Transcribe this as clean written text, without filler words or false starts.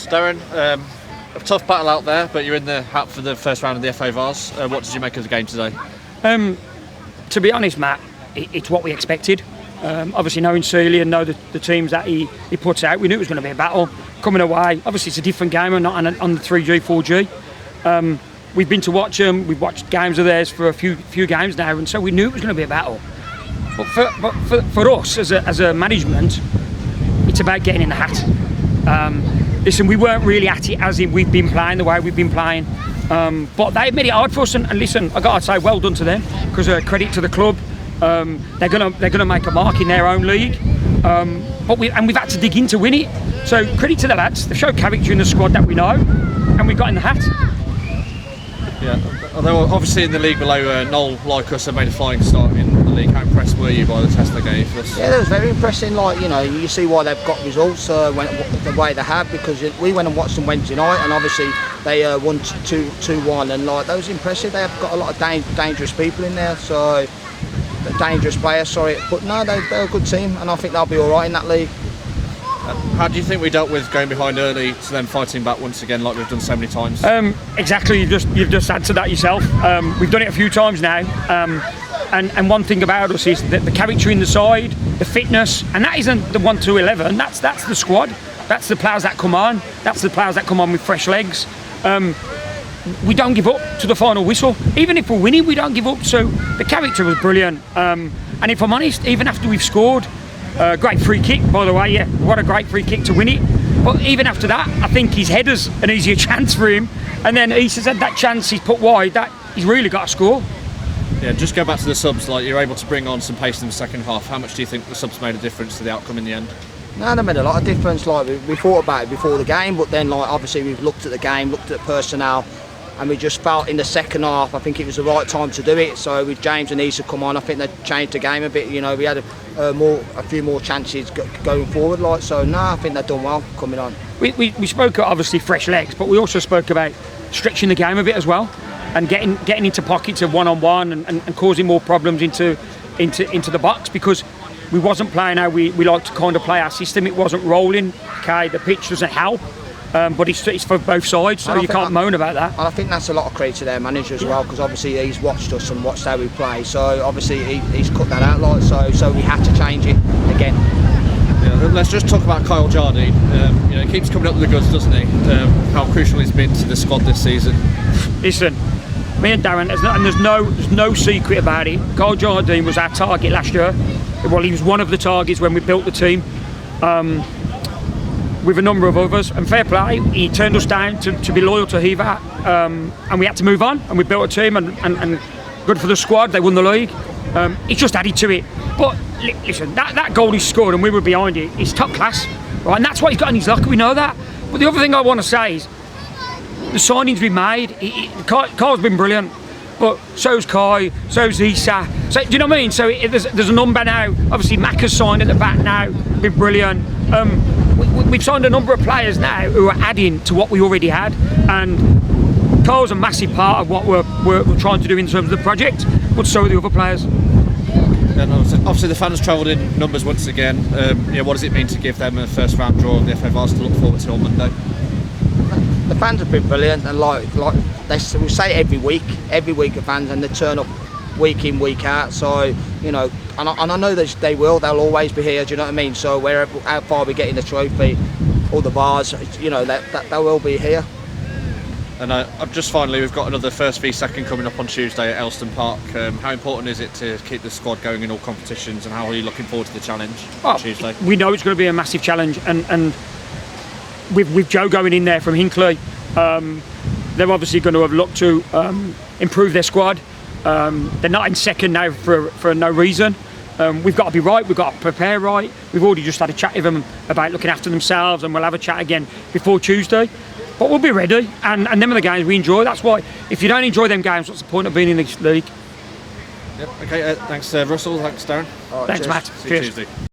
Russ, Darren, a tough battle out there, but you're in the hat for the first round of the FA Vase. What did you make of the game today? To be honest, Matt, it's what we expected. Obviously, knowing Sealy and know the teams that he puts out, we knew it was going to be a battle coming away. Obviously, it's a different game and not on the 3G, 4G. We've been to watch them. We've watched games of theirs for a few games now, and so we knew it was going to be a battle. But for us as a management, it's about getting in the hat. Listen, we weren't really at it as in we've been playing the way we've been playing. But they made it hard for us, and listen, I got to say well done to them, because credit to the club. They're gonna make a mark in their own league, but we've had to dig in to win it. So credit to the lads. They've showed character in the squad that we know, and we got in the hat. Yeah, although obviously in the league below, Knowle, like us, have made a flying start in the league. How impressed were you by the test they gave us? Yeah, it was very impressive. Like, you know, you see why they've got results the way they have, because we went and watched them Wednesday night, and obviously they won 2-1, and like that was impressive. They have got a lot of dangerous people in there, so dangerous players. Sorry, but no, they're a good team, and I think they'll be all right in that league. How do you think we dealt with going behind early to then fighting back once again, like we've done so many times? Exactly, you've just answered that yourself. We've done it a few times now, and one thing about us is that the character in the side, the fitness, and that isn't the 1 to 11. That's the squad. That's the players that come on. That's the players that come on with fresh legs. We don't give up to the final whistle. Even if we're winning, we don't give up. So the character was brilliant. And if I'm honest, even after we've scored, great free kick, by the way, yeah, what a great free kick to win it. But even after that, I think his header's an easier chance for him. And then he says that chance he's put wide, that he's really got to score. Yeah, just go back to the subs. Like, you're able to bring on some pace in the second half. How much do you think the subs made a difference to the outcome in the end? No, they made a lot of difference. Like, we thought about it before the game, but then like obviously we've looked at the game, looked at personnel, and we just felt in the second half, I think it was the right time to do it. So with James and Issa come on, I think they changed the game a bit. You know, we had a few more chances going forward. Like, so no, I think they've done well coming on. We spoke obviously fresh legs, but we also spoke about stretching the game a bit as well, and getting into pockets of one-on-one and causing more problems into the box, because we wasn't playing how we like to kind of play our system. It wasn't rolling. Okay, the pitch doesn't help. But it's for both sides, so you can't moan about that. And I think that's a lot of credit to their manager as well, because obviously he's watched us and watched how we play. So obviously he's cut that out, like, so we had to change it again. Yeah, let's just talk about Kyle Jardine. You know, he keeps coming up with the goods, doesn't he? How crucial he's been to the squad this season. Listen, me and Darren, there's no secret about it. Kyle Jardine was our target last year. Well, he was one of the targets when we built the team. With a number of others, and fair play, he turned us down to be loyal to Hiva, and we had to move on, and we built a team, and good for the squad. They won the league. He just added to it. But listen, that goal he scored and we were behind it, it's top class, right? And that's what he's got in his locker, we know that. But the other thing I want to say is the signings we made. Kyle's been brilliant, but so's Kai, so's Issa. So do you know what I mean? So there's a number now. Obviously Mac has signed at the back now, been brilliant. We've signed a number of players now who are adding to what we already had, and Kyle's a massive part of what we're trying to do in terms of the project, but so are the other players. And obviously the fans travelled in numbers once again. You know, what does it mean to give them a first round draw of the FA Vase to look forward to on Monday? The fans have been brilliant, and like we say every week the fans, and they turn up week in, week out. So, you know, and I know that they'll always be here, do you know what I mean? So how far we get in the trophy or the bars, you know, that they will be here. And just finally, we've got another first v second coming up on Tuesday at Aylestone Park. How important is it to keep the squad going in all competitions, and how are you looking forward to the challenge on Tuesday? We know it's going to be a massive challenge, and with Joe going in there from Hinckley, they're obviously going to have looked to improve their squad. They're not in second now for no reason. We've got to be right, we've got to prepare right. We've already just had a chat with them about looking after themselves, and we'll have a chat again before Tuesday. But we'll be ready, and them are the games we enjoy. That's why, if you don't enjoy them games, what's the point of being in this league? Yep. Okay, thanks Russell, thanks Darren. Right, thanks cheers. Matt. See you Tuesday.